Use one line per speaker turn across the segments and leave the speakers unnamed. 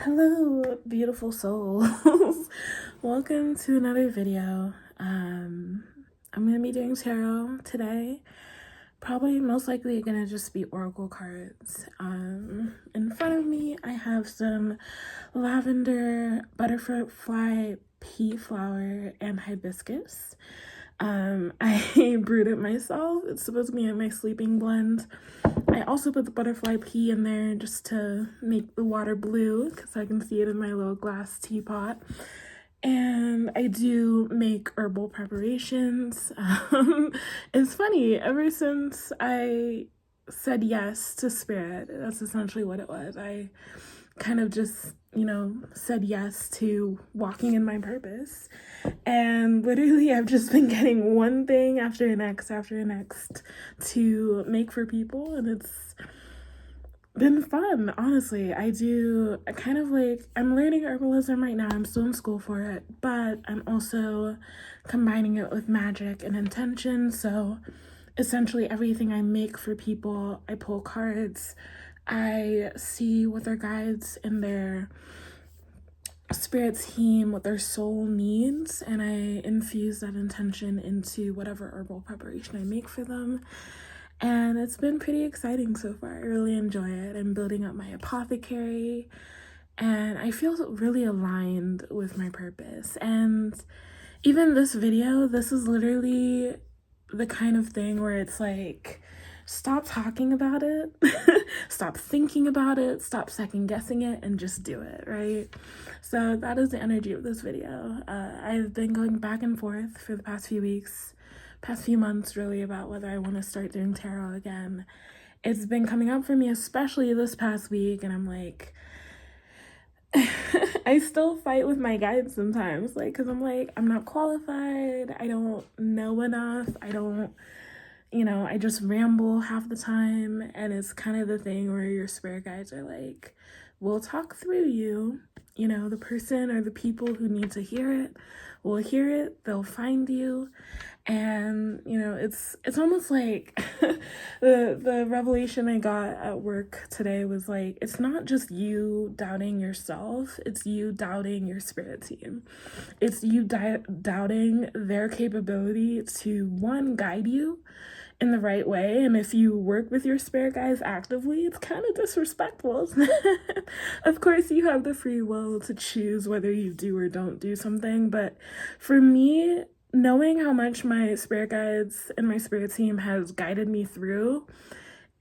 Hello, beautiful souls. Welcome to another video. I'm gonna be doing tarot today. Probably most likely gonna just be oracle cards. In front of me I have some lavender, butterfly pea flower, and hibiscus. I brewed it myself. It's supposed to be in my sleeping blend. I also put the butterfly pea in there just to make the water blue because I can see it in my little glass teapot. And I do make herbal preparations. It's funny, ever since I said yes to spirit, that's essentially what it was. I kind of just, said yes to walking in my purpose. And literally, I've just been getting one thing after the next to make for people. And it's been fun, honestly. I'm learning herbalism right now. I'm still in school for it, but I'm also combining it with magic and intention. So essentially everything I make for people, I pull cards, I see what their guides and their spirit team, what their soul needs, and I infuse that intention into whatever herbal preparation I make for them. And it's been pretty exciting so far. I really enjoy it. I'm building up my apothecary, and I feel really aligned with my purpose. And even this video, this is literally the kind of thing where it's like, stop talking about it, stop thinking about it, stop second guessing it, and just do it, right? So that is the energy of this video. I've been going back and forth for the past few months really about whether I want to start doing tarot again. It's been coming up for me, especially this past week, and I'm like, I still fight with my guides sometimes, because I'm like, I'm not qualified, I don't know enough, I just ramble half the time. And it's kind of the thing where your spirit guides are like, we'll talk through you, the person or the people who need to hear it will hear it, they'll find you. And it's almost like the revelation I got at work today was like, it's not just you doubting yourself, it's you doubting your spirit team. It's you doubting their capability to, one, guide you in the right way. And if you work with your spirit guides actively, it's kind of disrespectful, isn't it? Of course, you have the free will to choose whether you do or don't do something. But for me, knowing how much my spirit guides and my spirit team has guided me through,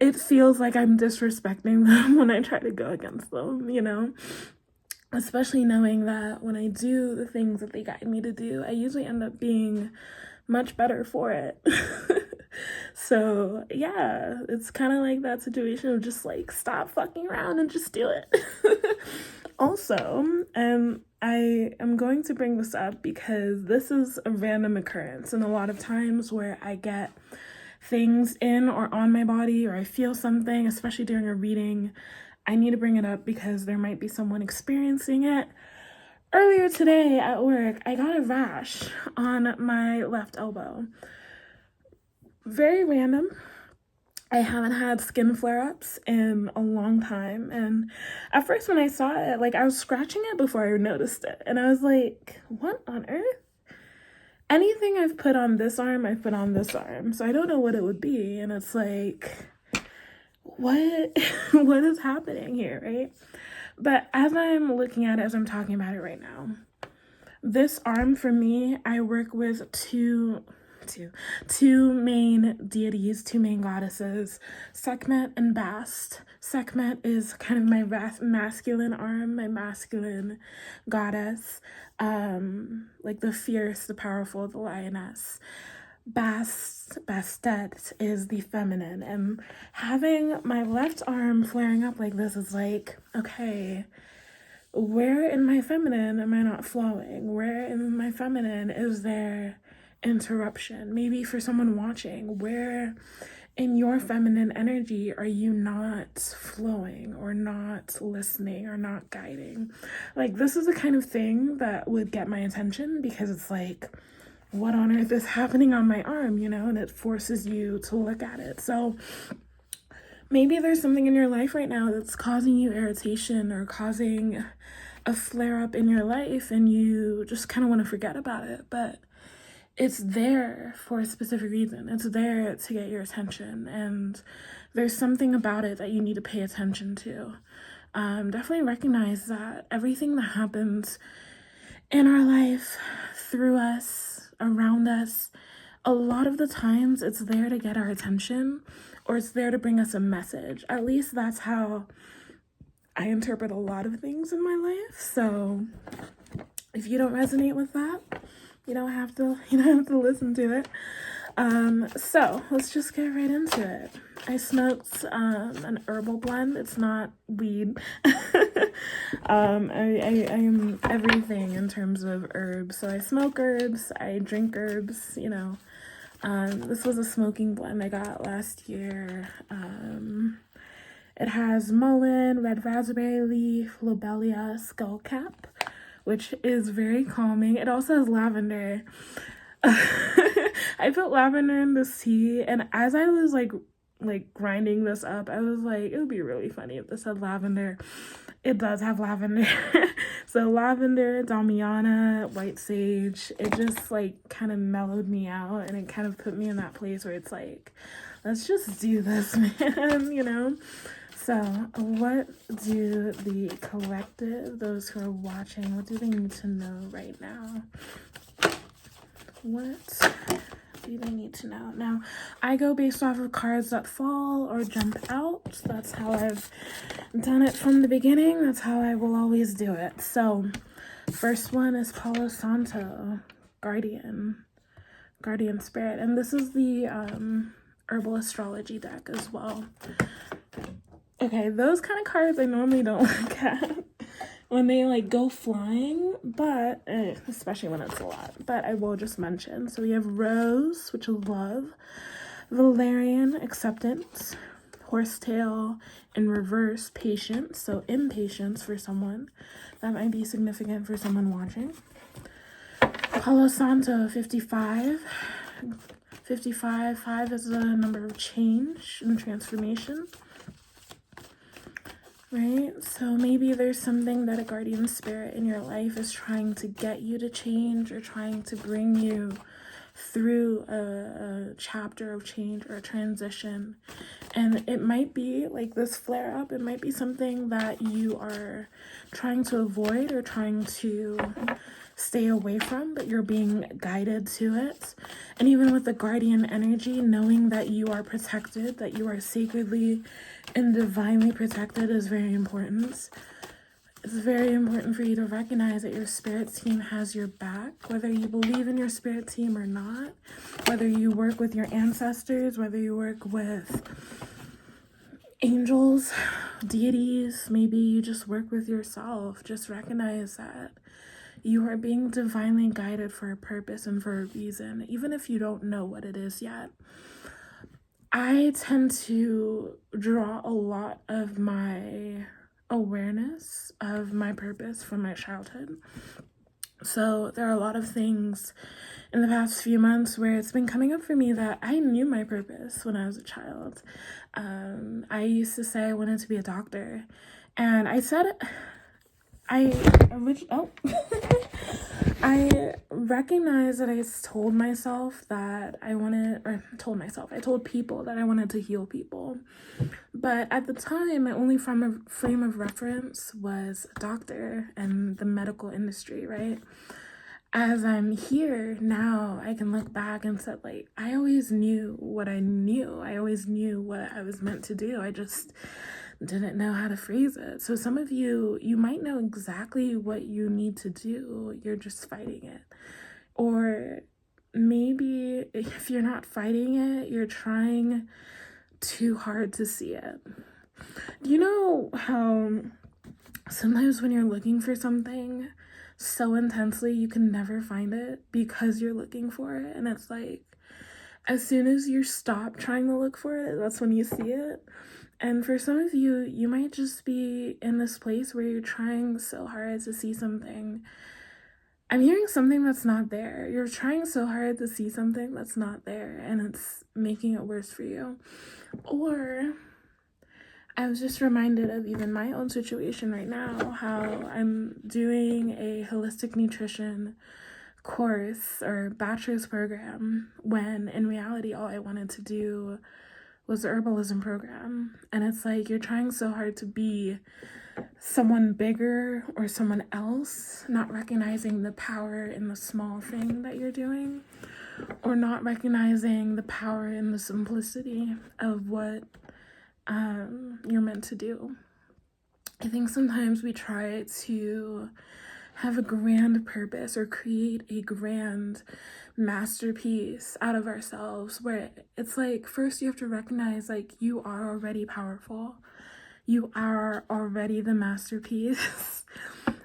it feels like I'm disrespecting them when I try to go against them, especially knowing that when I do the things that they guide me to do, I usually end up being much better for it. So yeah, it's kind of like that situation of just like, stop fucking around and just do it. Also, I am going to bring this up because this is a random occurrence, and a lot of times where I get things in or on my body, or I feel something, especially during a reading, I need to bring it up because there might be someone experiencing it. Earlier today at work, I got a rash on my left elbow. Very random. I haven't had skin flare-ups in a long time, and at first when I saw it, I was scratching it before I noticed it, and I was like, what on earth? Anything I've put on this arm, I've put on this arm, so I don't know what it would be. And it's like, what what is happening here, right? But as I'm looking at it, as I'm talking about it right now, this arm, for me, I work with two main deities, two main goddesses, Sekhmet and Bast. Sekhmet is kind of my masculine arm, my masculine goddess, the fierce, the powerful, the lioness. Bastet is the feminine, and having my left arm flaring up like this is like, okay, where in my feminine am I not flowing? Where in my feminine is there interruption? Maybe for someone watching, where in your feminine energy are you not flowing or not listening or not guiding? This is the kind of thing that would get my attention, because it's like, what on earth is happening on my arm, and it forces you to look at it. So Maybe there's something in your life right now that's causing you irritation or causing a flare up in your life, and you just kind of want to forget about it, but it's there for a specific reason. It's there to get your attention, and there's something about it that you need to pay attention to. Definitely recognize that everything that happens in our life, through us, around us, a lot of the times it's there to get our attention, or it's there to bring us a message. At least that's how I interpret a lot of things in my life. So if you don't resonate with that, you don't have to listen to it. So let's just get right into it. I smoked an herbal blend. It's not weed. I am everything in terms of herbs. So I smoke herbs, I drink herbs, This was a smoking blend I got last year. It has mullein, red raspberry leaf, lobelia, skullcap, which is very calming. It also has lavender. I put lavender in this tea, and as I was like grinding this up, I was like, it would be really funny if this had lavender. It does have lavender. So lavender, damiana, white sage, it just like kind of mellowed me out, and it kind of put me in that place where it's like, let's just do this, man, So what do the collective, those who are watching, what do they need to know right now? What do they need to know? Now, I go based off of cards that fall or jump out. That's how I've done it from the beginning. That's how I will always do it. So, first one is Palo Santo, Guardian Spirit. And this is the herbal astrology deck as well. Okay, those kind of cards I normally don't look at when they like go flying, but especially when it's a lot, but I will just mention. So we have Rose, which is love, Valerian, acceptance, Horsetail in reverse, patience, so impatience for someone. That might be significant for someone watching. Palo Santo, 55. 5 is the number of change and transformation. Right? So maybe there's something that a guardian spirit in your life is trying to get you to change, or trying to bring you through a chapter of change or a transition. And it might be like this flare up. It might be something that you are trying to avoid or trying to stay away from, but you're being guided to it. And even with the guardian energy, knowing that you are protected, that you are sacredly and divinely protected is very important. It's very important for you to recognize that your spirit team has your back, whether you believe in your spirit team or not, whether you work with your ancestors, whether you work with angels, deities, maybe you just work with yourself. Just recognize that you are being divinely guided for a purpose and for a reason, even if you don't know what it is yet. I tend to draw a lot of my awareness of my purpose from my childhood. So there are a lot of things in the past few months where it's been coming up for me that I knew my purpose when I was a child. I used to say I wanted to be a doctor, and I said it. I recognize that I told myself that I told people that I wanted to heal people. But at the time, my only frame of reference was a doctor and the medical industry, right? As I'm here now, I can look back and say, like, I always knew what I knew. I always knew what I was meant to do. I just didn't know how to phrase it. So some of you might know exactly what you need to do. You're just fighting it. Or maybe if you're not fighting it, you're trying too hard to see it. Do you know how sometimes when you're looking for something so intensely, you can never find it because you're looking for it? And it's like, as soon as you stop trying to look for it, that's when you see it. And for some of you, you might just be in this place where you're trying so hard to see something. I'm hearing something that's not there. You're trying so hard to see something that's not there, and it's making it worse for you. Or I was just reminded of even my own situation right now, how I'm doing a holistic nutrition course or bachelor's program when in reality all I wanted to do was the herbalism program. And it's like you're trying so hard to be someone bigger or someone else, not recognizing the power in the small thing that you're doing, or not recognizing the power in the simplicity of what you're meant to do. I think sometimes we try to have a grand purpose or create a grand masterpiece out of ourselves, where it's like, first you have to recognize like you are already powerful. You are already the masterpiece.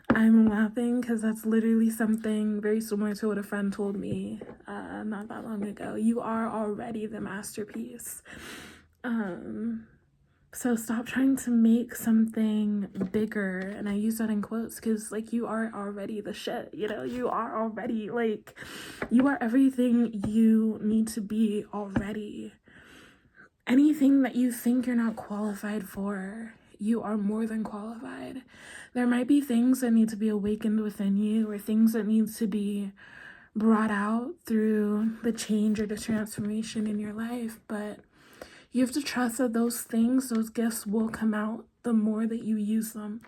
I'm laughing because that's literally something very similar to what a friend told me not that long ago. You are already the masterpiece. So stop trying to make something bigger, and I use that in quotes because like you are already the shit, you know, you are already like, you are everything you need to be already. Anything that you think you're not qualified for, you are more than qualified. There might be things that need to be awakened within you, or things that need to be brought out through the change or the transformation in your life, but you have to trust that those things, those gifts will come out the more that you use them.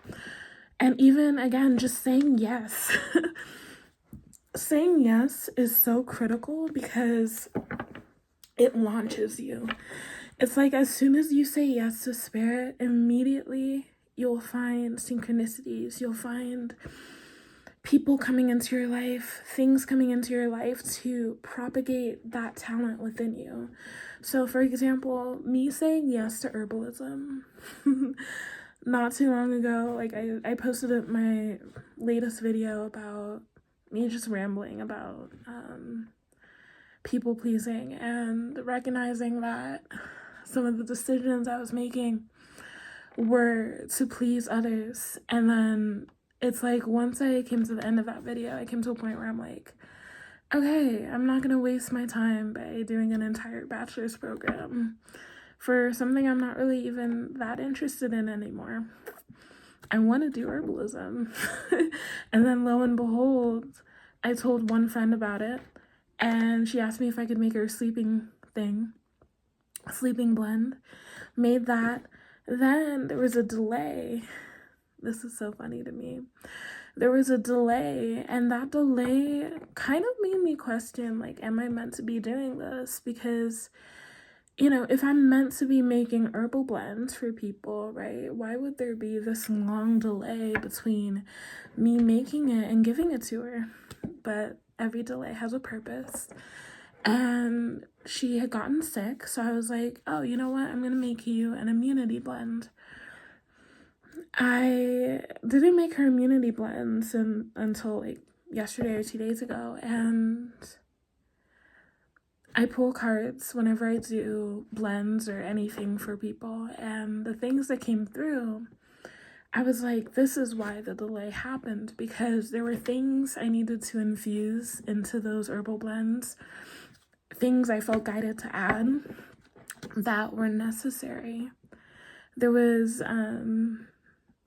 And even, again, just saying yes. Saying yes is so critical because it launches you. It's like as soon as you say yes to spirit, immediately you'll find synchronicities. You'll find people coming into your life, things coming into your life to propagate that talent within you. So, for example, me saying yes to herbalism, not too long ago, like I posted my latest video about me just rambling about people pleasing and recognizing that some of the decisions I was making were to please others. And then it's like once I came to the end of that video, I came to a point where I'm like, okay, I'm not going to waste my time by doing an entire bachelor's program for something I'm not really even that interested in anymore. I want to do herbalism. And then lo and behold, I told one friend about it, and she asked me if I could make her a sleeping blend. Made that. Then there was a delay. This is so funny to me. There was a delay, and that delay kind of made me question, like, am I meant to be doing this? Because, you know, if I'm meant to be making herbal blends for people, right, why would there be this long delay between me making it and giving it to her? But every delay has a purpose. And she had gotten sick, so I was like, oh, you know what? I'm going to make you an immunity blend. I didn't make her immunity blends until like yesterday or 2 days ago, and I pull cards whenever I do blends or anything for people, and the things that came through, I was like, this is why the delay happened, because there were things I needed to infuse into those herbal blends, things I felt guided to add that were necessary. There was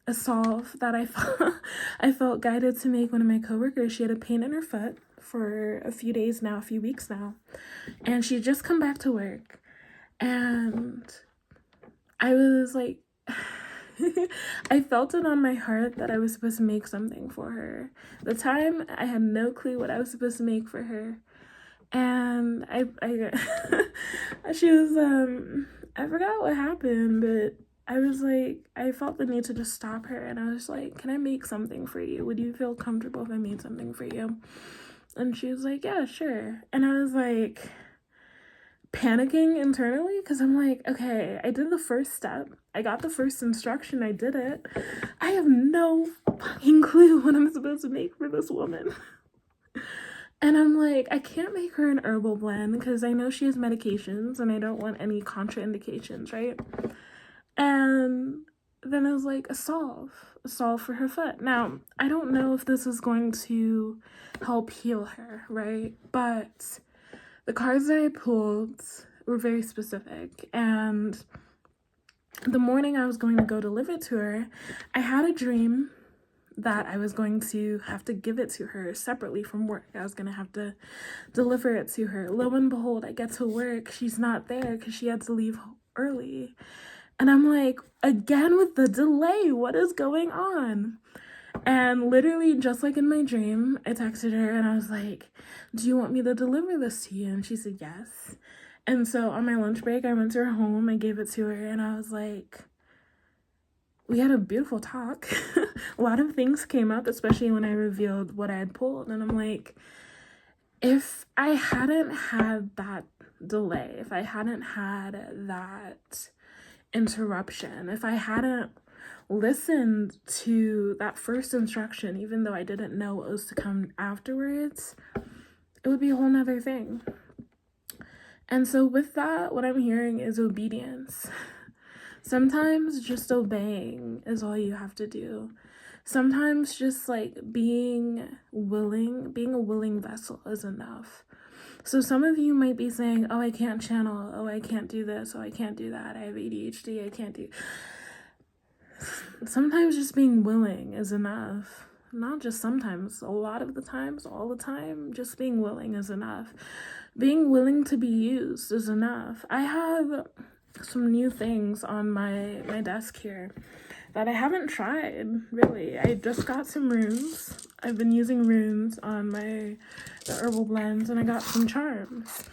a salve that I felt guided to make one of my coworkers. She had a pain in her foot for a few weeks now, and she had just come back to work, and I was like, I felt it on my heart that I was supposed to make something for her. At the time, I had no clue what I was supposed to make for her, and I she was I forgot what happened, but I was like, I felt the need to just stop her, and I was like, can I make something for you? Would you feel comfortable if I made something for you? And she was like, yeah, sure. And I was like panicking internally, because I'm like, okay, I did the first step. I got the first instruction. I did it. I have no fucking clue what I'm supposed to make for this woman. And I'm like, I can't make her an herbal blend because I know she has medications and I don't want any contraindications, right? And then I was like, a salve for her foot. Now, I don't know if this is going to help heal her, right? But the cards that I pulled were very specific, and the morning I was going to go deliver it to her, I had a dream that I was going to have to give it to her separately from work. I was going to have to deliver it to her. Lo and behold, I get to work. She's not there because she had to leave early. And I'm like, again with the delay, what is going on? And literally, just like in my dream, I texted her and I was like, do you want me to deliver this to you? And she said yes. And so on my lunch break, I went to her home, I gave it to her, and I was like, we had a beautiful talk. A lot of things came up, especially when I revealed what I had pulled. And I'm like, if I hadn't had that delay, if I hadn't had that interruption, if I hadn't listened to that first instruction, even though I didn't know what was to come afterwards, it would be a whole nother thing. And so with that, what I'm hearing is obedience. Sometimes just obeying is all you have to do. Sometimes just like being a willing vessel is enough. So some of you might be saying, oh, I can't channel. Oh, I can't do this. Oh, I can't do that. I have ADHD. I can't do. Sometimes just being willing is enough. Not just sometimes, a lot of the times, all the time, just being willing is enough. Being willing to be used is enough. I have some new things on my desk here that I haven't tried, really. I just got some runes. I've been using runes on the herbal blends, and I got some charms.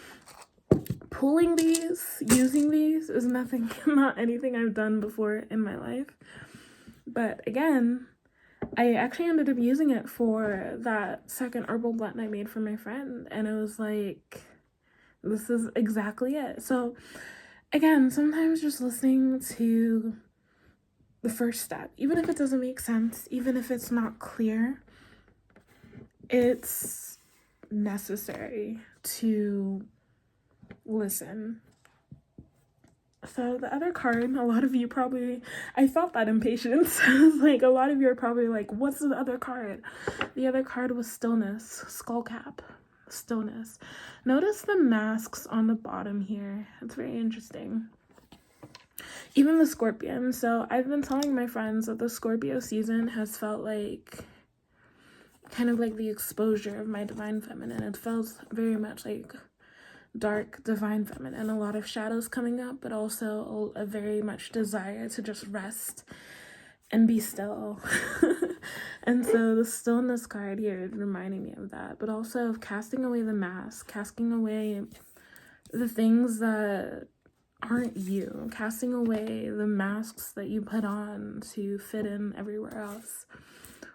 Pulling these, using these is not anything I've done before in my life. But again, I actually ended up using it for that second herbal blend I made for my friend, and it was like, this is exactly it. So again, sometimes just listening to the first step, even if it doesn't make sense, even if it's not clear, it's necessary to listen. So the other card, a lot of you probably, I felt that impatience. Like a lot of you are probably like, what's the other card? The other card was stillness, skull cap, stillness. Notice the masks on the bottom here. It's very interesting. Even the Scorpion. So I've been telling my friends that the Scorpio season has felt like kind of like the exposure of my divine feminine. It feels very much like dark divine feminine, a lot of shadows coming up, but also a very much desire to just rest and be still. And so the stillness card here is reminding me of that, but also of casting away the mask, casting away the things that aren't you, casting away the masks that you put on to fit in everywhere else.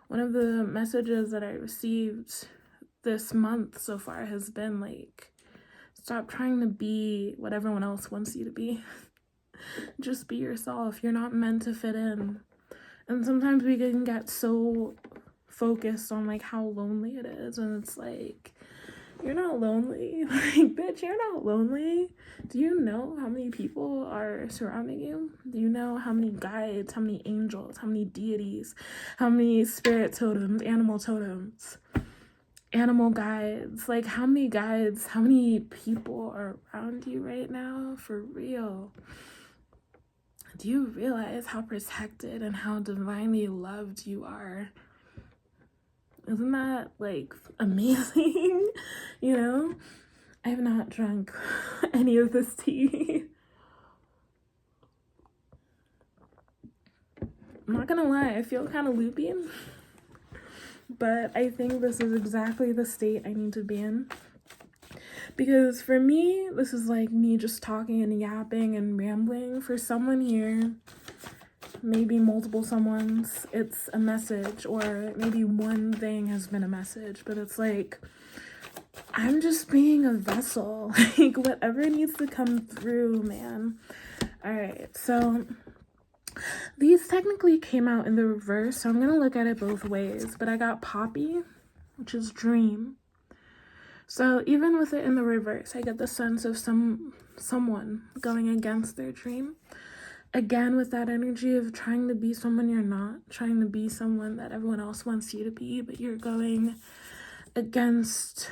One of the messages that I received this month so far has been like, stop trying to be what everyone else wants you to be. Just be yourself. You're not meant to fit in. And sometimes we can get so focused on like how lonely it is, and it's like, you're not lonely. Like, bitch, you're not lonely. Do you know how many people are surrounding you? Do you know how many guides, how many angels, how many deities, how many spirit totems, animal guides, like how many guides, how many people are around you right now? For real. Do you realize how protected and how divinely loved you are? Isn't that like amazing? You know, I have not drunk any of this tea. I'm not gonna lie, I feel kind of loopy. But I think this is exactly the state I need to be in. Because for me, this is like me just talking and yapping and rambling. For someone here, maybe multiple someones, it's a message, or maybe one thing has been a message, but it's like, I'm just being a vessel. Like, whatever needs to come through, man. All right, so these technically came out in the reverse, so I'm going to look at it both ways. But I got Poppy, which is dream. So even with it in the reverse, I get the sense of someone going against their dream. Again, with that energy of trying to be someone you're not, trying to be someone that everyone else wants you to be, but you're going against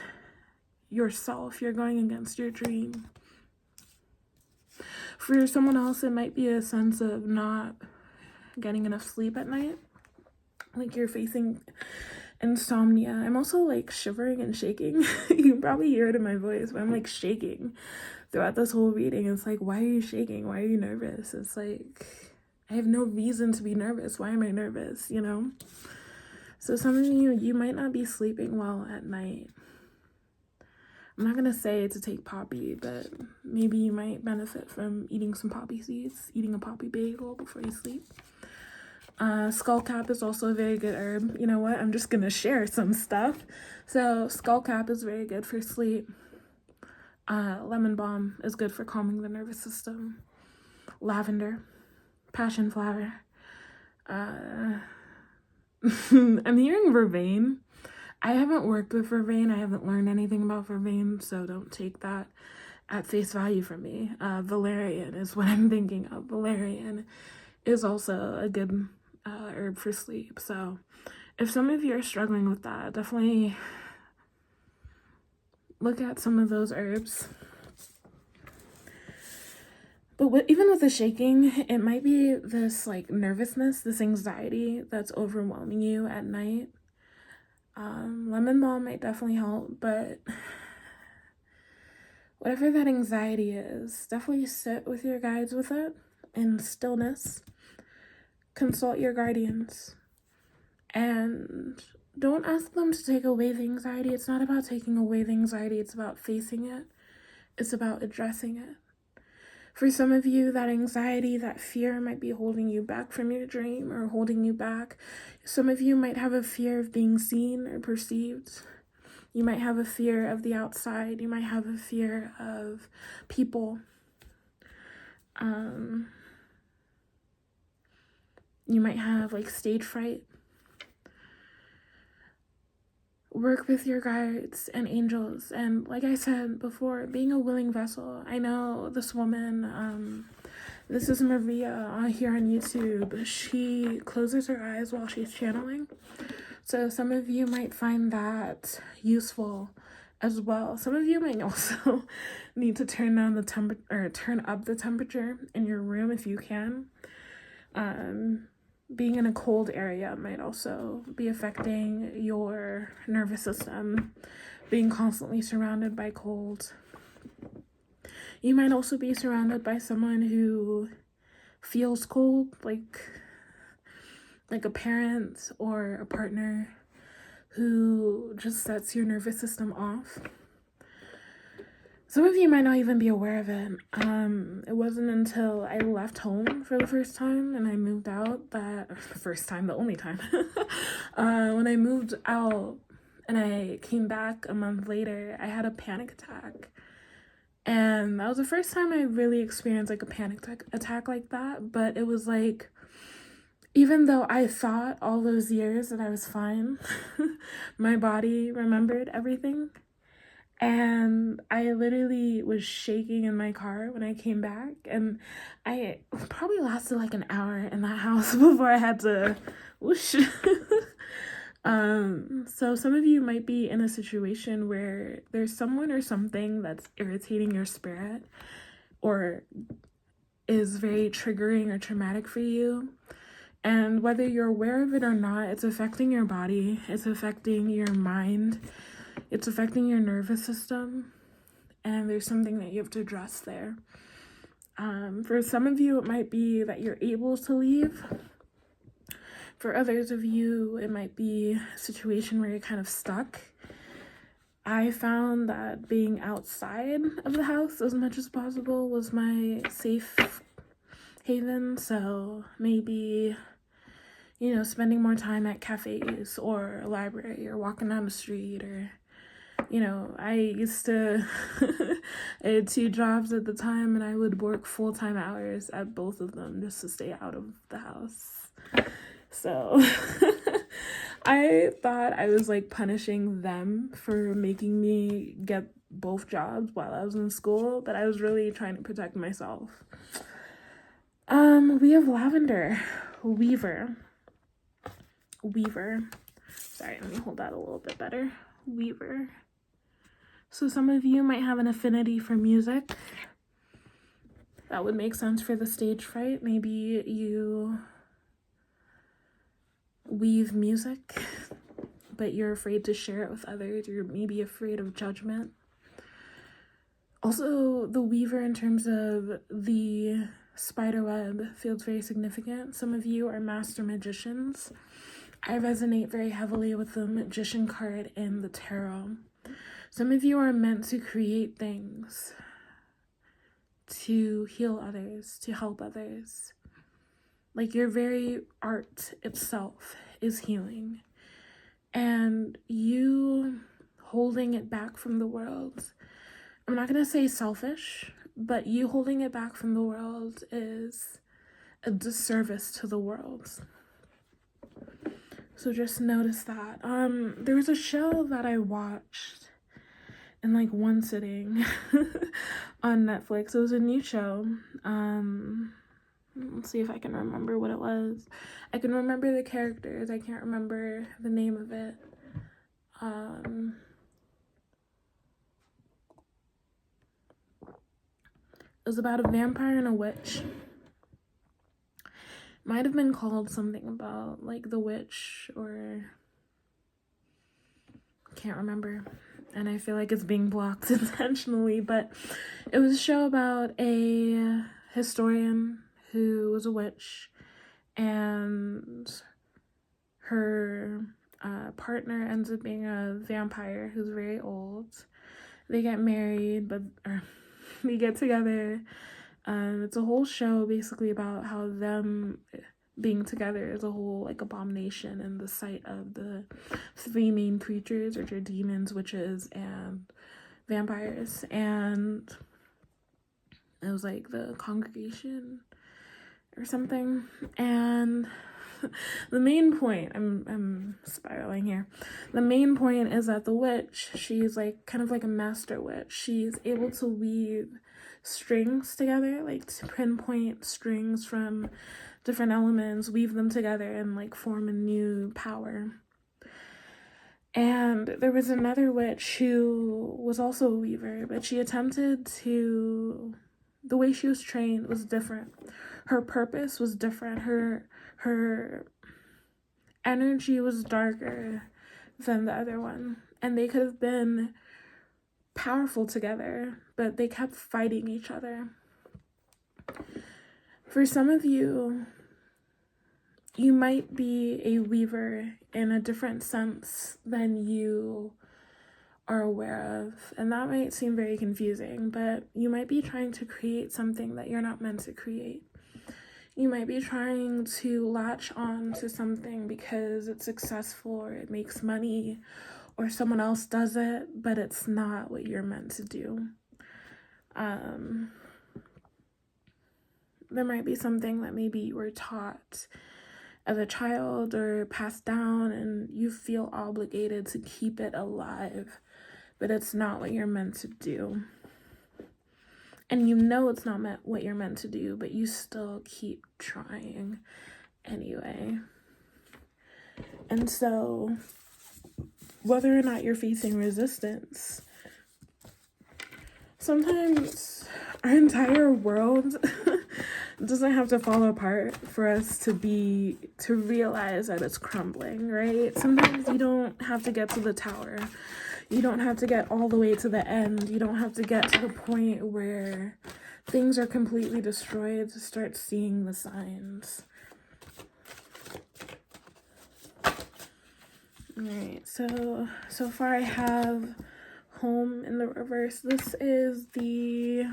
yourself. You're going against your dream. For someone else, it might be a sense of not getting enough sleep at night. Like you're facing insomnia. I'm also like shivering and shaking. You can probably hear it in my voice, but I'm like shaking throughout this whole reading. It's like, why are you shaking? Why are you nervous? It's like, I have no reason to be nervous. Why am I nervous? You know? So some of you might not be sleeping well at night. I'm not gonna say to take poppy, but maybe you might benefit from eating some poppy seeds, eating a poppy bagel before you sleep. Skullcap is also a very good herb. You know what? I'm just gonna share some stuff. So skullcap is very good for sleep. Lemon balm is good for calming the nervous system. Lavender, passion flower. I'm hearing vervain. I haven't worked with vervain. I haven't learned anything about vervain, so don't take that at face value from me. Valerian is what I'm thinking of. Valerian is also a good herb for sleep. So if some of you are struggling with that, definitely look at some of those herbs. But even with the shaking, it might be this like nervousness, this anxiety that's overwhelming you at night. Lemon balm might definitely help, but whatever that anxiety is, definitely sit with your guides with it in stillness. Consult your guardians. And don't ask them to take away the anxiety. It's not about taking away the anxiety. It's about facing it. It's about addressing it. For some of you, that anxiety, that fear might be holding you back from your dream or holding you back. Some of you might have a fear of being seen or perceived. You might have a fear of the outside. You might have a fear of people. You might have like stage fright. Work with your guides and angels. And like I said before, being a willing vessel. I know this woman, this is Maria here on YouTube. She closes her eyes while she's channeling. So some of you might find that useful as well. Some of you might also need to turn down the turn up the temperature in your room if you can. Being in a cold area might also be affecting your nervous system, being constantly surrounded by cold. You might also be surrounded by someone who feels cold, like a parent or a partner who just sets your nervous system off. Some of you might not even be aware of it. It wasn't until I left home for the first time and I moved out the only time. When I moved out and I came back a month later, I had a panic attack. And that was the first time I really experienced like a panic attack like that. But it was like, even though I thought all those years that I was fine, my body remembered everything. And I literally was shaking in my car when I came back. And I probably lasted like an hour in that house before I had to whoosh. So some of you might be in a situation where there's someone or something that's irritating your spirit or is very triggering or traumatic for you. And whether you're aware of it or not, it's affecting your body, it's affecting your mind, it's affecting your nervous system, and there's something that you have to address there. For some of you, it might be that you're able to leave. For others of you, it might be a situation where you're kind of stuck. I found that being outside of the house as much as possible was my safe haven. So maybe, spending more time at cafes or a library or walking down the street or, I used to, I had 2 jobs at the time and I would work full-time hours at both of them just to stay out of the house. So I thought I was like punishing them for making me get both jobs while I was in school, but I was really trying to protect myself. We have lavender, weaver. Sorry, let me hold that a little bit better. Weaver. So some of you might have an affinity for music. That would make sense for the stage fright. Maybe you weave music, but you're afraid to share it with others. You're maybe afraid of judgment. Also, the weaver in terms of the spider web feels very significant. Some of you are master magicians. I resonate very heavily with the magician card in the tarot. Some of you are meant to create things, to heal others, to help others. Like, your very art itself is healing. And you holding it back from the world, I'm not going to say selfish, but you holding it back from the world is a disservice to the world. So just notice that. There was a show that I watched in like one sitting on Netflix. It was a new show. Let's see if I can remember what it was. I can remember the characters. I can't remember the name of it. It was about a vampire and a witch. Might have been called something about like the witch, or can't remember. And I feel like it's being blocked intentionally, but it was a show about a historian who was a witch, and her partner ends up being a vampire who's very old. They get married, but they get together. It's a whole show basically about how them being together is a whole like abomination in the sight of the three main creatures, which are demons, witches, and vampires. And it was like the congregation or something. And the main point, I'm spiraling here. The main point is that the witch, she's like kind of like a master witch. She's able to weave strings together, like to pinpoint strings from different elements, weave them together and like form a new power. And there was another witch who was also a weaver, but she attempted to, the way she was trained was different. Her purpose was different. Her energy was darker than the other one. And they could have been powerful together, but they kept fighting each other. For some of you, you might be a weaver in a different sense than you are aware of, and that might seem very confusing, but you might be trying to create something that you're not meant to create. You might be trying to latch on to something because it's successful or it makes money or someone else does it, but it's not what you're meant to do. There might be something that maybe you were taught as a child or passed down and you feel obligated to keep it alive, but it's not what you're meant to do. And you know it's not what you're meant to do, but you still keep trying anyway. And so, whether or not you're facing resistance, sometimes our entire world doesn't have to fall apart for us to realize that it's crumbling, right? Sometimes you don't have to get to the tower. You don't have to get all the way to the end. You don't have to get to the point where things are completely destroyed to start seeing the signs. Alright, so far I have Home in the reverse. This is the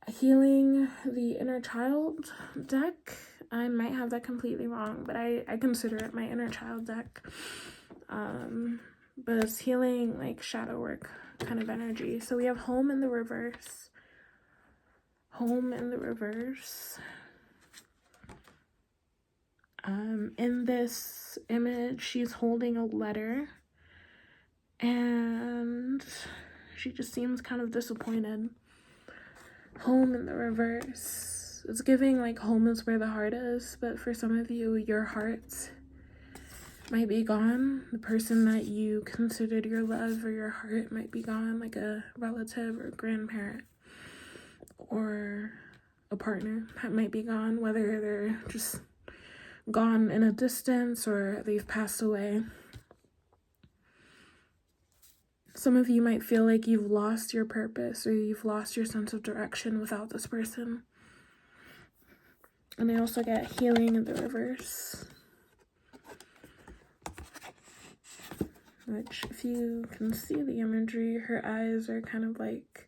Healing the Inner Child deck. I might have that completely wrong, but I consider it my inner child deck. But it's healing like shadow work kind of energy. So we have Home in the reverse. Home in the reverse. In this image, she's holding a letter and she just seems kind of disappointed. Home in the reverse. It's giving like home is where the heart is, but for some of you, your heart might be gone. The person that you considered your love or your heart might be gone, like a relative or grandparent. or a partner that might be gone, whether they're just gone in a distance or they've passed away. Some of you might feel like you've lost your purpose or you've lost your sense of direction without this person. And I also get healing in the reverse, which, if you can see the imagery, her eyes are kind of like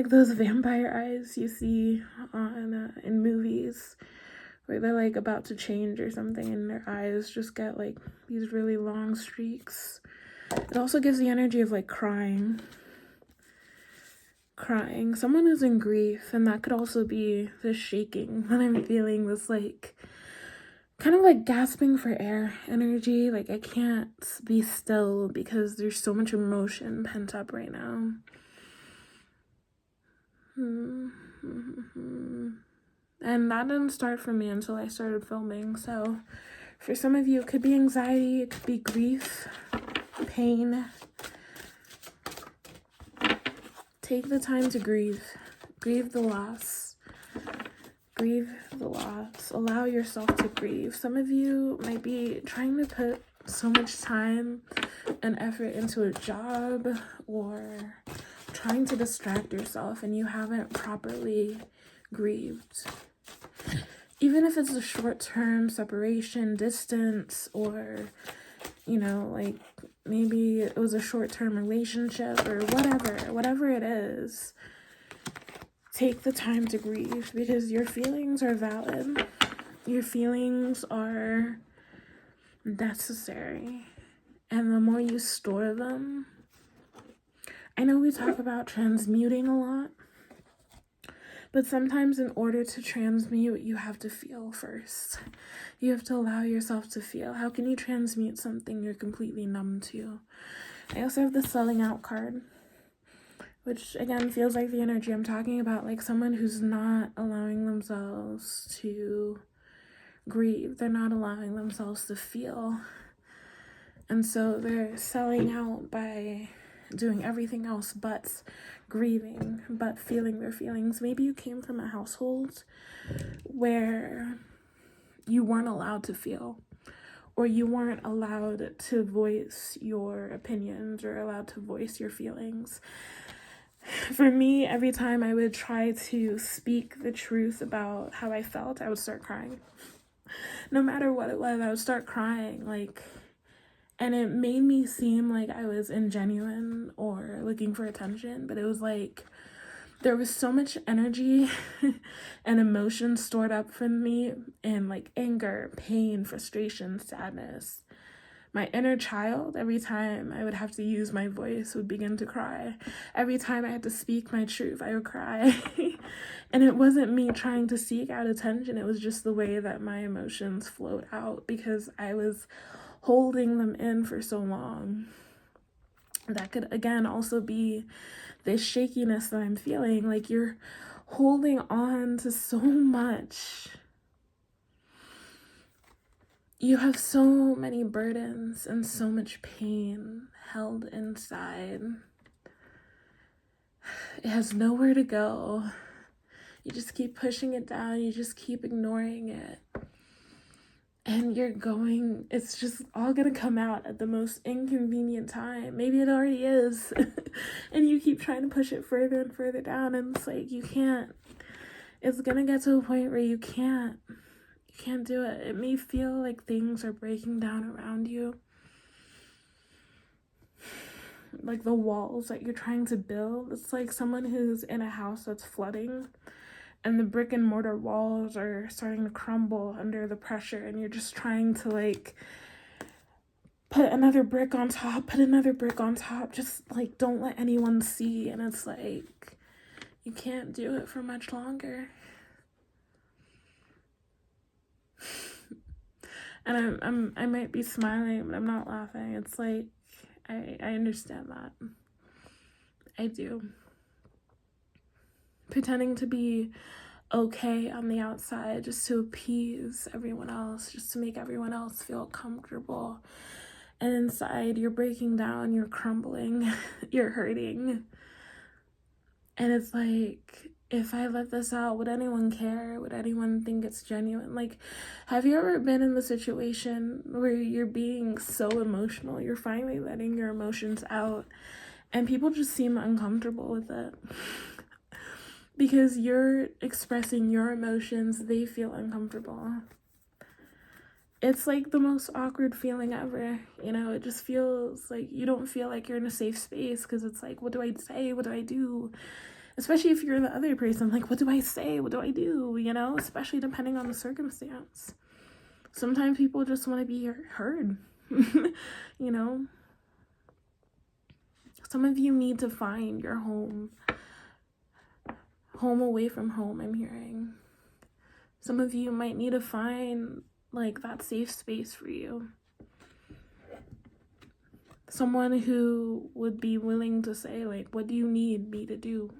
those vampire eyes you see on in movies, where they're like about to change or something and their eyes just get like these really long streaks. It also gives the energy of like crying. Someone is in grief, and that could also be this shaking that I'm feeling, this like kind of like gasping for air energy. Like I can't be still because there's so much emotion pent up right now. And that didn't start for me until I started filming. So for some of you, it could be anxiety, it could be grief, pain. Take the time to grieve. Grieve the loss. Grieve the loss. Allow yourself to grieve. Some of you might be trying to put so much time and effort into a job or trying to distract yourself, and you haven't properly grieved. Even if it's a short-term separation, distance, or, you know, like maybe it was a short-term relationship or whatever it is, take the time to grieve, because your feelings are valid. Your feelings are necessary. And the more you store them, I know we talk about transmuting a lot, but sometimes in order to transmute, you have to feel first. You have to allow yourself to feel. How can you transmute something you're completely numb to? I also have the selling out card, which again feels like the energy I'm talking about, like someone who's not allowing themselves to grieve. They're not allowing themselves to feel. And so they're selling out by doing everything else but grieving, but feeling their feelings. Maybe you came from a household where you weren't allowed to feel, or you weren't allowed to voice your opinions or allowed to voice your feelings. For me, every time I would try to speak the truth about how I felt, I would start crying. No matter what it was, I would start crying, and it made me seem like I was ingenuine or looking for attention, but it was like there was so much energy and emotion stored up from me in like anger, pain, frustration, sadness. My inner child, every time I would have to use my voice, would begin to cry. Every time I had to speak my truth, I would cry. And it wasn't me trying to seek out attention. It was just the way that my emotions flowed out because I was holding them in for so long. That could, again, also be this shakiness that I'm feeling. Like you're holding on to so much. You have so many burdens and so much pain held inside. It has nowhere to go. You just keep pushing it down. You just keep ignoring it. And it's just all gonna come out at the most inconvenient time. Maybe it already is. And you keep trying to push it further and further down. And it's like, you can't. It's gonna get to a point where you can't do it. It may feel like things are breaking down around you. Like the walls that you're trying to build. It's like someone who's in a house that's flooding, and the brick and mortar walls are starting to crumble under the pressure, and you're just trying to like put another brick on top, just like don't let anyone see. And it's like, you can't do it for much longer. And I might be smiling, but I'm not laughing. It's like, I understand that. I do. Pretending to be okay on the outside just to appease everyone else, just to make everyone else feel comfortable. And inside, you're breaking down, you're crumbling, you're hurting. And it's like, if I let this out, would anyone care? Would anyone think it's genuine? Like, have you ever been in the situation where you're being so emotional, you're finally letting your emotions out, and people just seem uncomfortable with it? Because you're expressing your emotions, they feel uncomfortable. It's like the most awkward feeling ever, you know? It just feels like you don't feel like you're in a safe space, because it's like, what do I say? What do I do? Especially if you're the other person, like, what do I say? What do I do? You know, especially depending on the circumstance. Sometimes people just want to be heard, you know? Some of you need to find your home away from home, I'm hearing. Some of you might need to find, like, that safe space for you. Someone who would be willing to say, like, what do you need me to do?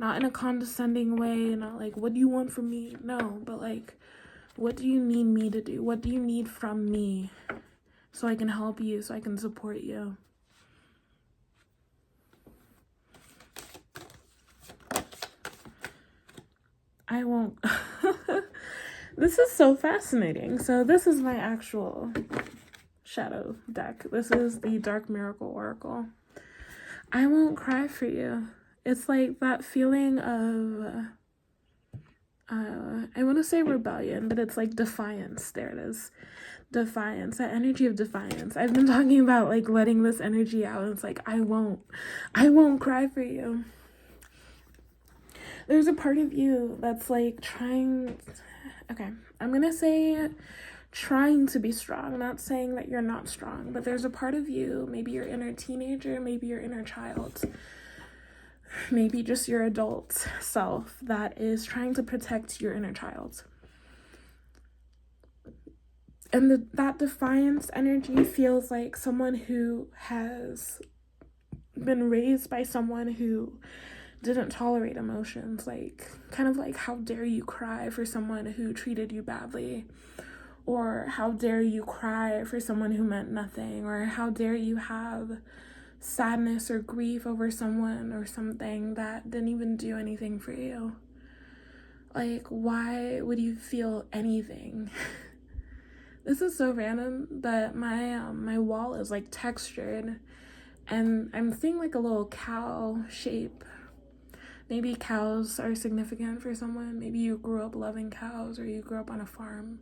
Not in a condescending way, not like, what do you want from me? No, but like, what do you need me to do? What do you need from me so I can help you, so I can support you? I won't. This is so fascinating. So this is my actual shadow deck. This is the Dark Miracle Oracle. I won't cry for you. It's like that feeling of, I want to say rebellion, but it's like defiance. There it is. Defiance, that energy of defiance. I've been talking about like letting this energy out. And it's like, I won't cry for you. There's a part of you that's like I'm going to say trying to be strong. I'm not saying that you're not strong, but there's a part of you, maybe your inner teenager, maybe your inner child, maybe just your adult self, that is trying to protect your inner child. And that defiance energy feels like someone who has been raised by someone who didn't tolerate emotions. Like, kind of like, how dare you cry for someone who treated you badly? Or how dare you cry for someone who meant nothing? Or how dare you have sadness or grief over someone or something that didn't even do anything for you? Like, why would you feel anything? This is so random, but my wall is like textured, and I'm seeing like a little cow shape. Maybe cows are significant for someone. Maybe you grew up loving cows, or you grew up on a farm.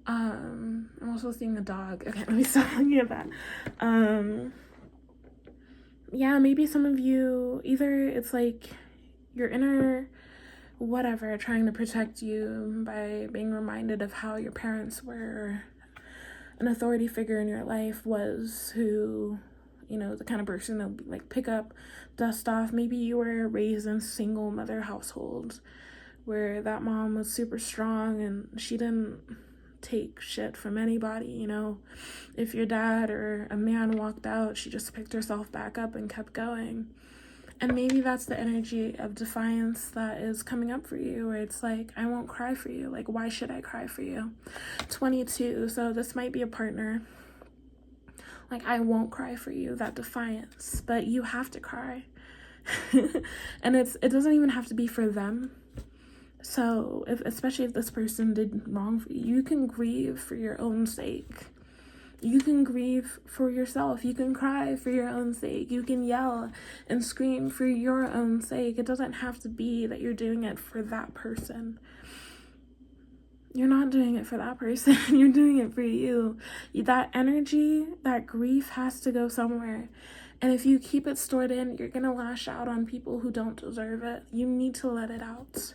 I'm also seeing a dog. Okay, let me stop looking at that. Yeah, maybe some of you, either it's like your inner whatever trying to protect you by being reminded of how your parents were, an authority figure in your life was who, you know, the kind of person that would like pick up, dust off. Maybe you were raised in single mother households where that mom was super strong and she didn't take shit from anybody, you know. If your dad or a man walked out, she just picked herself back up and kept going. And maybe that's the energy of defiance that is coming up for you, where it's like, I won't cry for you. Like, why should I cry for you? 22, so this might be a partner. Like, I won't cry for you, that defiance. But you have to cry. And it doesn't even have to be for them. So, especially if this person did wrong for you, you can grieve for your own sake. You can grieve for yourself. You can cry for your own sake. You can yell and scream for your own sake. It doesn't have to be that you're doing it for that person. You're not doing it for that person. You're doing it for you. That energy, that grief has to go somewhere. And if you keep it stored in, you're going to lash out on people who don't deserve it. You need to let it out.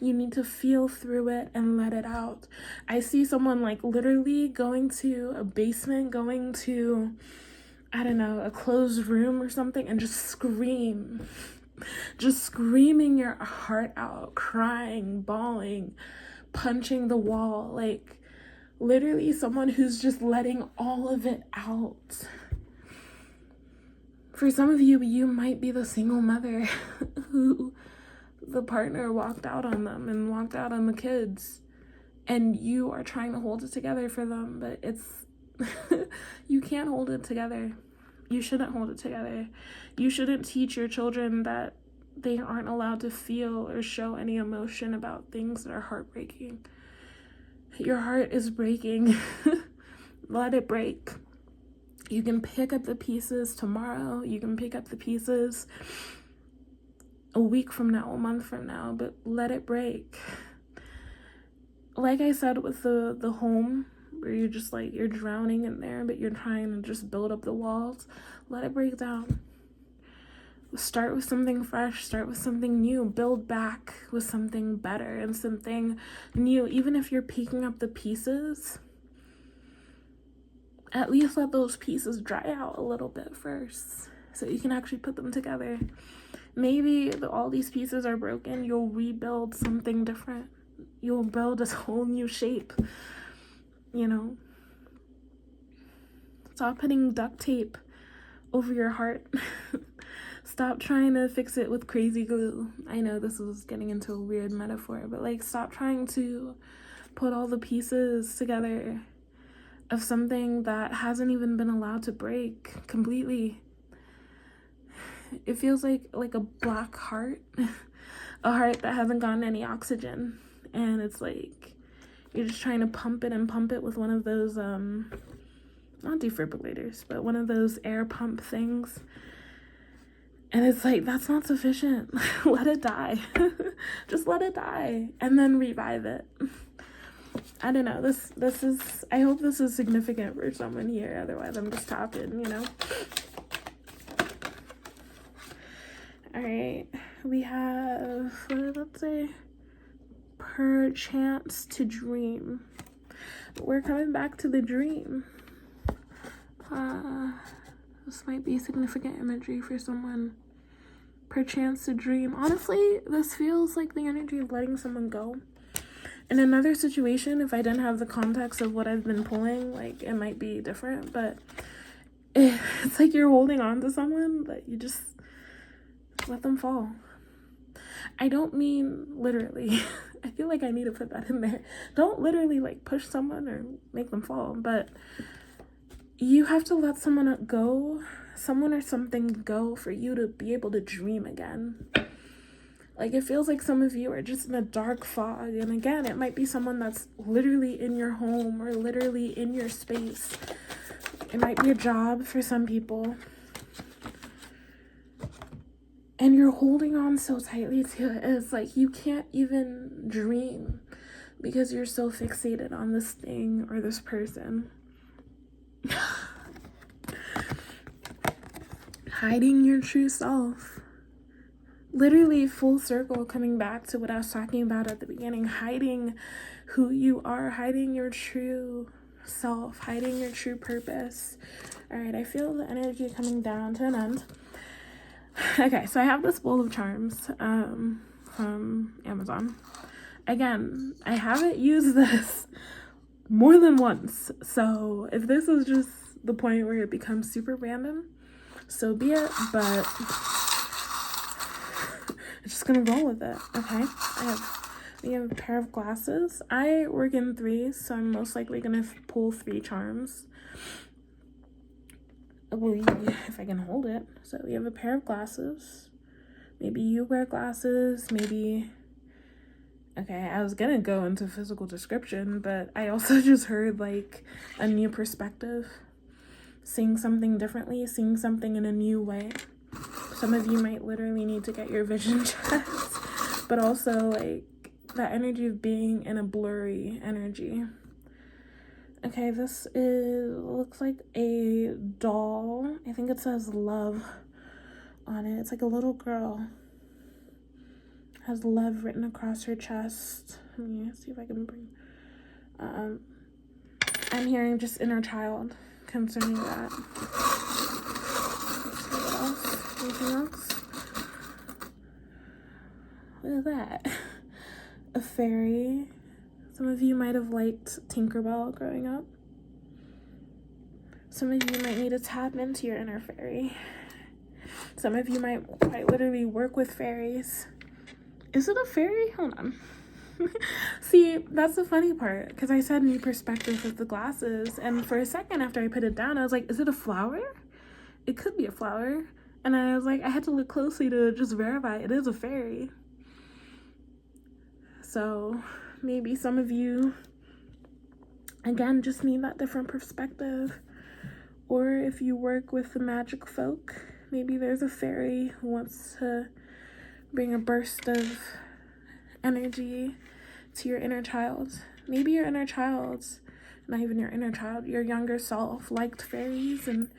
You need to feel through it and let it out. I see someone like literally going to a basement, going to, I don't know, a closed room or something, and just scream. Just screaming your heart out, crying, bawling, punching the wall. Like literally someone who's just letting all of it out. For some of you, you might be the single mother who the partner walked out on them and walked out on the kids, and you are trying to hold it together for them, but it's you can't hold it together. You shouldn't hold it together. You shouldn't teach your children that they aren't allowed to feel or show any emotion about things that are heartbreaking. Your heart is breaking. Let it break. You can pick up the pieces tomorrow. You can pick up the pieces a week from now, a month from now, but let it break. Like I said with the home, where you're just like, you're drowning in there, but you're trying to just build up the walls. Let it break down. Start with something fresh, start with something new, build back with something better and something new. Even if you're picking up the pieces, at least let those pieces dry out a little bit first so you can actually put them together. Maybe all these pieces are broken, you'll rebuild something different. You'll build a whole new shape, you know. Stop putting duct tape over your heart. Stop trying to fix it with crazy glue. I know this was getting into a weird metaphor, but like, stop trying to put all the pieces together of something that hasn't even been allowed to break completely. It feels like a black heart, a heart that hasn't gotten any oxygen, and it's like you're just trying to pump it with one of those not defibrillators, but one of those air pump things. And it's like, that's not sufficient. Let it die. Just let it die and then revive it. I don't know. This is, I hope this is significant for someone here. Otherwise, I'm just talking, you know. All right. We have, let's say, perchance to dream. We're coming back to the dream. This might be significant imagery for someone. Perchance to dream. Honestly, this feels like the energy of letting someone go. In another situation, if I didn't have the context of what I've been pulling, like, it might be different, but it's like you're holding on to someone, but you just let them fall. I don't mean literally. I feel like I need to put that in there. Don't literally, like, push someone or make them fall, but you have to let someone go, someone or something go, for you to be able to dream again. Like, it feels like some of you are just in a dark fog, and again, it might be someone that's literally in your home or literally in your space. It might be a job for some people, and you're holding on so tightly to it. It's like you can't even dream because you're so fixated on this thing or this person. Hiding your true self. Literally full circle, coming back to what I was talking about at the beginning. Hiding who you are, hiding your true self, hiding your true purpose. All right, I feel the energy coming down to an end. Okay, so I have this bowl of charms from Amazon. Again, I haven't used this more than once, so if this is just the point where it becomes super random, so be it, but I'm just gonna roll with it. Okay, we have a pair of glasses. I work in threes, so I'm most likely gonna pull 3 charms. Well, if I can hold it. So we have a pair of glasses. Maybe you wear glasses, maybe. Okay, I was gonna go into physical description, but I also just heard like a new perspective, seeing something differently, seeing something in a new way. Some of you might literally need to get your vision checked, but also like that energy of being in a blurry energy. Okay, this looks like a doll. I think it says love on it. It's like a little girl. Has love written across her chest. Let me see if I can bring. I'm hearing just inner child concerning that. What else? Anything else? Look at that. A fairy. Some of you might have liked Tinkerbell growing up. Some of you might need to tap into your inner fairy. Some of you might literally work with fairies. Is it a fairy? Hold on. See, that's the funny part, because I said new perspective with the glasses, and for a second after I put it down, I was like, is it a flower? It could be a flower. And I was like, I had to look closely to just verify it is a fairy. So maybe some of you, again, just need that different perspective. Or if you work with the magic folk, maybe there's a fairy who wants to bring a burst of energy to your inner child. Maybe your inner child, not even your inner child, your younger self liked fairies, and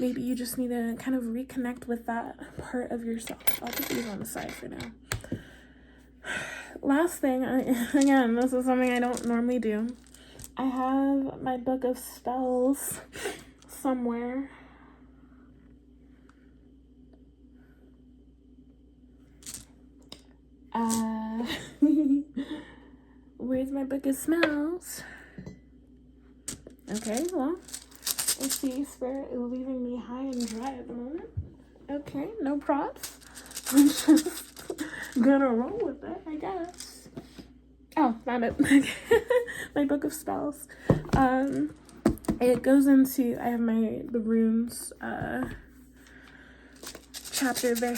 maybe you just need to kind of reconnect with that part of yourself. I'll put these on the side for now. Last thing, again, this is something I don't normally do. I have my book of spells somewhere. Where's my book of smells? Okay, well, let's see. Spirit is leaving me high and dry at the moment. Okay, no props. I'm just gonna roll with it, I guess. Oh, found it. My book of spells. It goes into, I have the runes chapter there,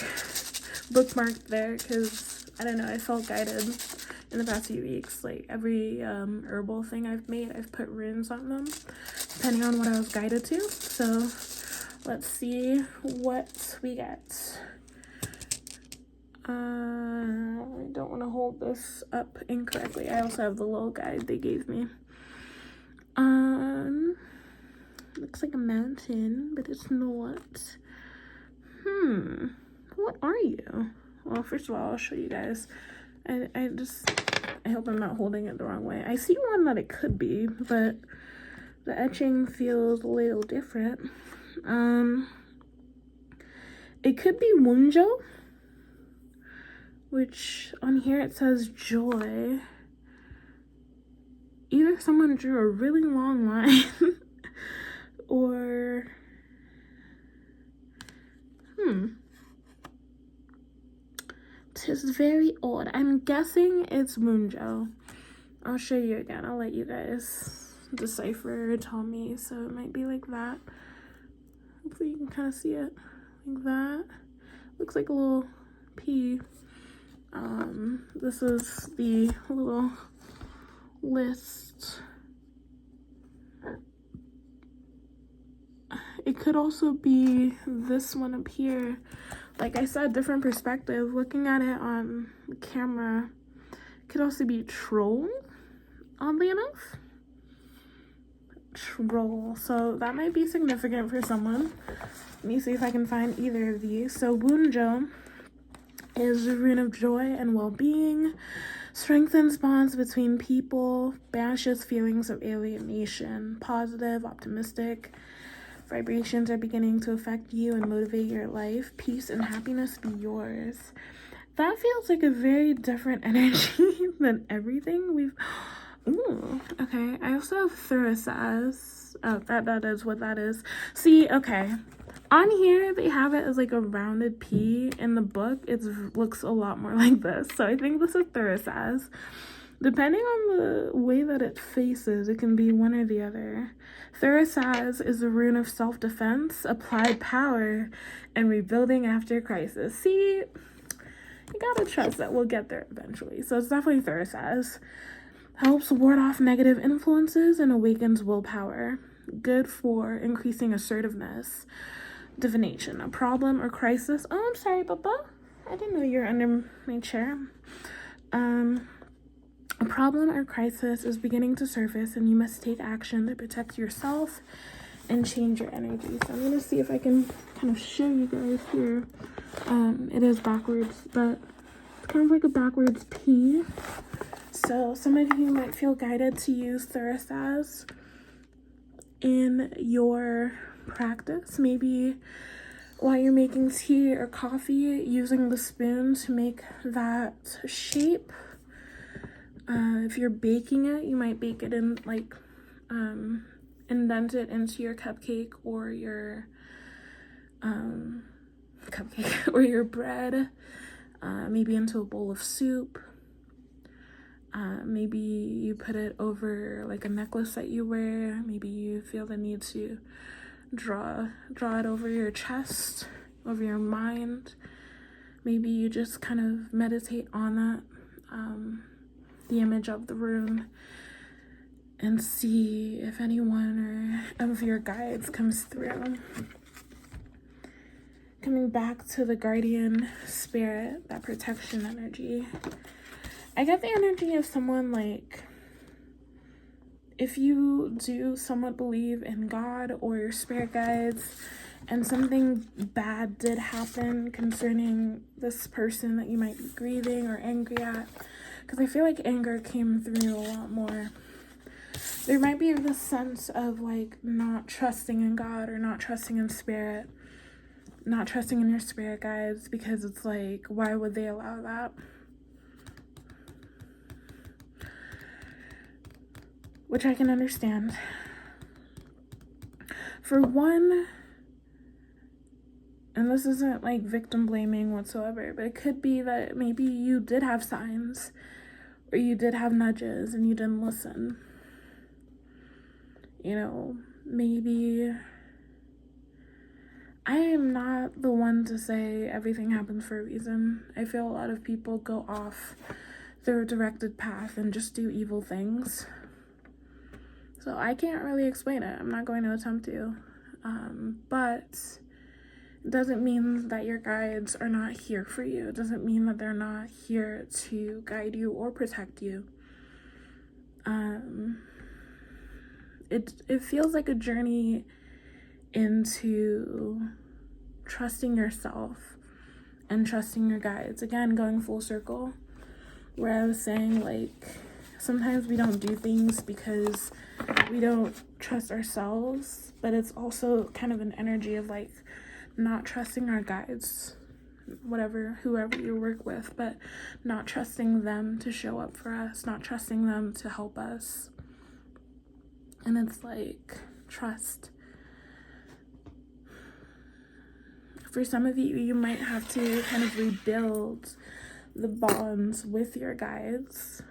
bookmarked there, because I don't know, I felt guided in the past few weeks. Like every herbal thing I've made, I've put runes on them, depending on what I was guided to. So let's see what we get. I don't want to hold this up incorrectly. I also have the little guide they gave me. Looks like a mountain, but it's not. What are you? Well, first of all, I'll show you guys. I hope I'm not holding it the wrong way. I see one that it could be, but the etching feels a little different. It could be Wunjo, which on here it says joy. Either someone drew a really long line or tis very odd. I'm guessing it's Moonjo. I'll show you again. I'll let you guys decipher or tell me. So it might be like that. Hopefully you can kind of see it like that. Looks like a little P. This is the little list. It could also be this one up here. Like I said, different perspective. Looking at it on the camera, it could also be troll, oddly enough. Troll. So that might be significant for someone. Let me see if I can find either of these. So Wunjo is a rune of joy and well-being, strengthens bonds between people, banishes feelings of alienation, positive, optimistic vibrations are beginning to affect you and motivate your life. Peace and happiness be yours. That feels like a very different energy than everything we've... Ooh, okay. I also have Thurisaz. Oh, that is what that is. See, okay. On here, they have it as like a rounded P. In the book, it looks a lot more like this. So I think this is Thurisaz. Depending on the way that it faces, it can be one or the other. Thurisaz is a rune of self-defense, applied power, and rebuilding after crisis. See, you gotta trust that we'll get there eventually. So it's definitely Thurisaz. Helps ward off negative influences and awakens willpower. Good for increasing assertiveness. Divination, a problem or crisis. Oh, I'm sorry, Papa. I didn't know you were under my chair. A problem or crisis is beginning to surface and you must take action to protect yourself and change your energy. So I'm going to see if I can kind of show you guys here. It is backwards, but it's kind of like a backwards P. So some of you might feel guided to use Thurisaz in your practice. Maybe while you're making tea or coffee, using the spoon to make that shape. If you're baking it, you might bake it in, like, indent it into your cupcake or your bread, maybe into a bowl of soup. Maybe you put it over like a necklace that you wear. Maybe you feel the need to draw it over your chest of your mind. Maybe you just kind of meditate on that, the image of the rune, and see if anyone or of your guides comes through. Coming back to the guardian spirit, that protection energy, I get the energy of someone like, if you do somewhat believe in God or your spirit guides, and something bad did happen concerning this person that you might be grieving or angry at, because I feel like anger came through a lot more. There might be this sense of like not trusting in God or not trusting in spirit, not trusting in your spirit guides, because it's like, why would they allow that? Which I can understand. For one, and this isn't like victim blaming whatsoever, but it could be that maybe you did have signs or you did have nudges and you didn't listen. You know, maybe I am not the one to say everything happens for a reason. I feel a lot of people go off their directed path and just do evil things. So I can't really explain it. I'm not going to attempt to. But it doesn't mean that your guides are not here for you. It doesn't mean that they're not here to guide you or protect you. It feels like a journey into trusting yourself and trusting your guides. Again, going full circle, where I was saying, like, sometimes we don't do things because we don't trust ourselves, but it's also kind of an energy of like not trusting our guides, whoever you work with, but not trusting them to show up for us, not trusting them to help us. And it's like, trust. For some of you, you might have to kind of rebuild the bonds with your guides.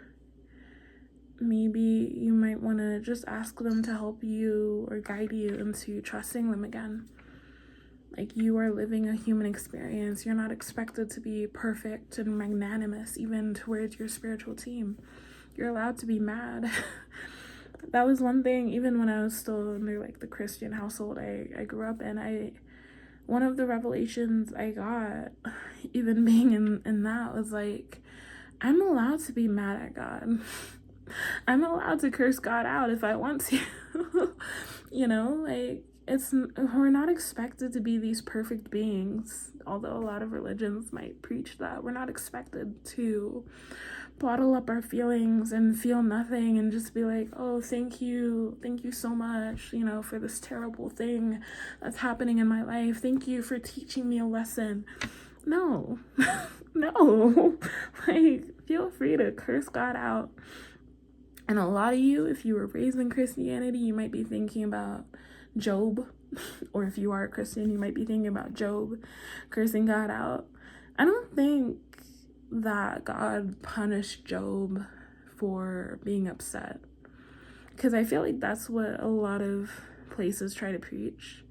Maybe you might want to just ask them to help you or guide you into trusting them again. Like, you are living a human experience. You're not expected to be perfect and magnanimous, even towards your spiritual team. You're allowed to be mad. That was one thing, even when I was still under like the Christian household I grew up in. One of the revelations I got, even being in that, was like, I'm allowed to be mad at God. I'm allowed to curse God out if I want to. You know, like, we're not expected to be these perfect beings, although a lot of religions might preach that. We're not expected to bottle up our feelings and feel nothing and just be like, oh, thank you so much, you know, for this terrible thing that's happening in my life. Thank you for teaching me a lesson. No. No. Like, feel free to curse God out. And a lot of you, if you were raised in Christianity, you might be thinking about Job. Or if you are a Christian, you might be thinking about Job cursing God out. I don't think that God punished Job for being upset, because I feel like that's what a lot of places try to preach.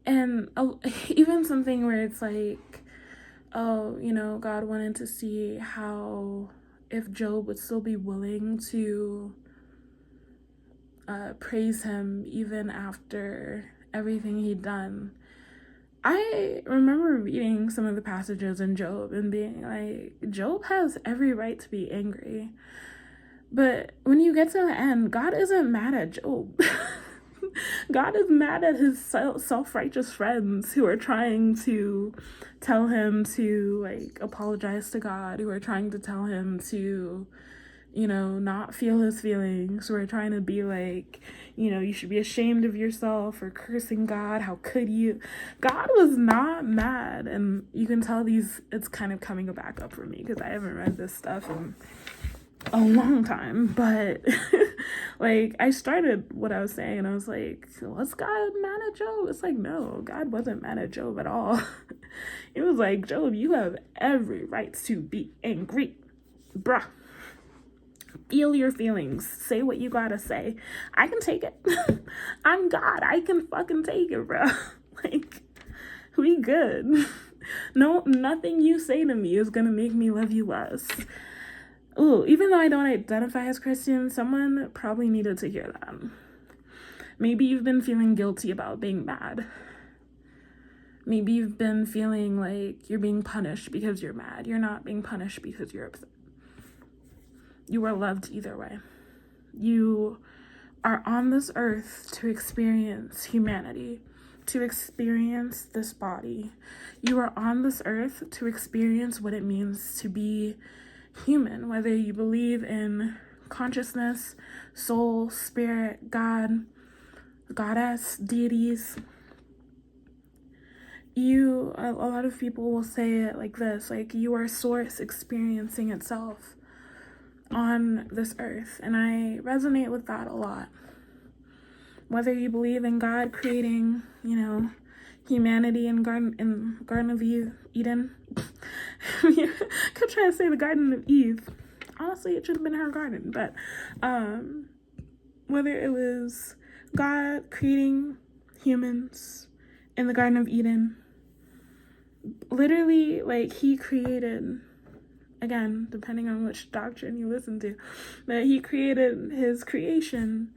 And even something where it's like, oh, you know, God wanted to see if Job would still be willing to praise him even after everything he'd done. I remember reading some of the passages in Job and being like, Job has every right to be angry. But when you get to the end, God isn't mad at Job. God is mad at his self-righteous friends who are trying to tell him to like apologize to God, who are trying to tell him to, you know, not feel his feelings, who are trying to be like, you know, you should be ashamed of yourself for cursing God. How could you? God was not mad. And you can tell it's kind of coming back up for me because I haven't read this stuff in a long time, but like, I started what I was saying and I was like, was God mad at Job? It's like, no, God wasn't mad at Job at all. It was like, Job, you have every right to be angry, bruh. Feel your feelings. Say what you gotta say. I can take it. I'm God. I can fucking take it, bro. Like, we good. No, nothing you say to me is gonna make me love you less. Ooh, even though I don't identify as Christian, someone probably needed to hear that. Maybe you've been feeling guilty about being mad. Maybe you've been feeling like you're being punished because you're mad. You're not being punished because you're upset. You are loved either way. You are on this earth to experience humanity, to experience this body. You are on this earth to experience what it means to be human, whether you believe in consciousness, soul, spirit, God, goddess, deities. A lot of people will say it like this, like you are source experiencing itself on this earth, and I resonate with that a lot. Whether you believe in God creating, humanity in Garden of Eden. I could try to say the Garden of Eve. Honestly, it should have been her garden, but whether it was God creating humans in the Garden of Eden, literally, like, he created, again, depending on which doctrine you listen to, that he created his creation.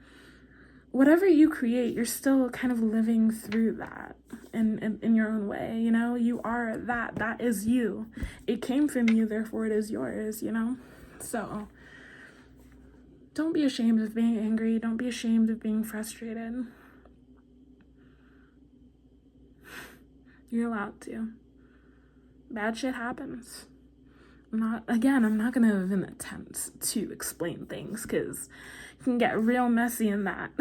Whatever you create, you're still kind of living through that in your own way, you are that is you. It came from you, therefore it is yours, So don't be ashamed of being angry. Don't be ashamed of being frustrated. You're allowed to. Bad shit happens. I'm not gonna even attempt to explain things, because it can get real messy in that.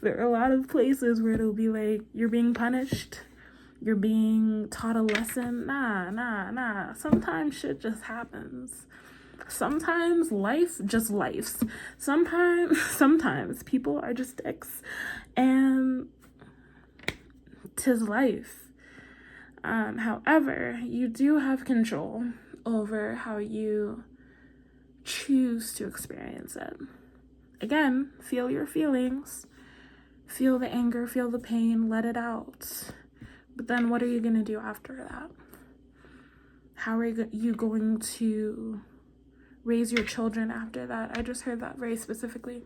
There are a lot of places where it'll be like, you're being punished, you're being taught a lesson. Nah. Sometimes shit just happens. Sometimes life just lifes. Sometimes people are just dicks, and 'tis life. However, you do have control over how you choose to experience it. Again, feel your feelings, feel the anger, feel the pain, let it out. But then what are you going to do after that? How are you going to raise your children after that? I just heard that very specifically.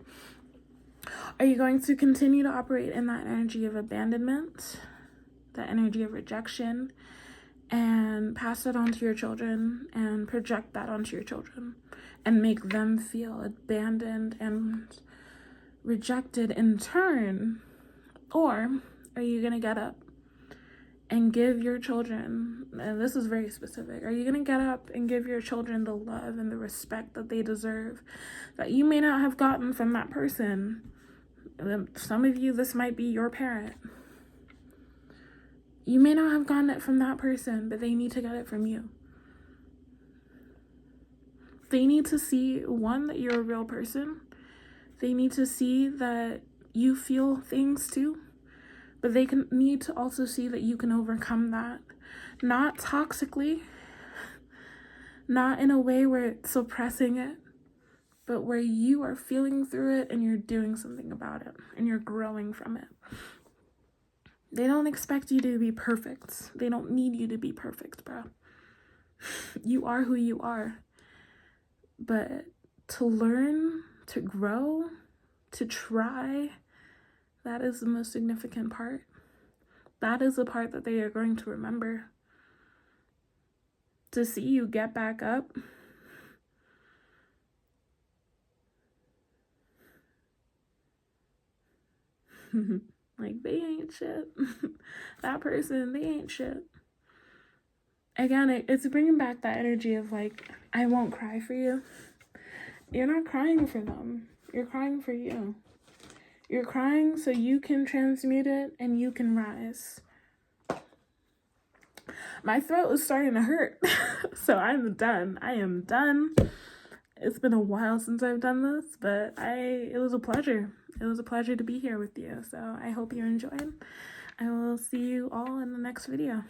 Are you going to continue to operate in that energy of abandonment, that energy of rejection, and pass it on to your children and project that onto your children and make them feel abandoned and rejected in turn? Or are you going to get up and give your children, and this is very specific, are you going to get up and give your children the love and the respect that they deserve, that you may not have gotten from that person? Some of you, this might be your parent. You may not have gotten it from that person, but they need to get it from you. They need to see, one, that you're a real person. They need to see that you feel things too. But they need to also see that you can overcome that. Not toxically. Not in a way where it's suppressing it. But where you are feeling through it and you're doing something about it. And you're growing from it. They don't expect you to be perfect. They don't need you to be perfect, bro. You are who you are. But to learn, to grow, to try, that is the most significant part. That is the part that they are going to remember. To see you get back up. Like, they ain't shit. That person, they ain't shit. Again, it's bringing back that energy of like, I won't cry for you. You're not crying for them. You're crying for you. You're crying so you can transmute it and you can rise. My throat is starting to hurt. So I'm done. I am done. It's been a while since I've done this, but it was a pleasure. It was a pleasure to be here with you. So I hope you enjoyed. I will see you all in the next video.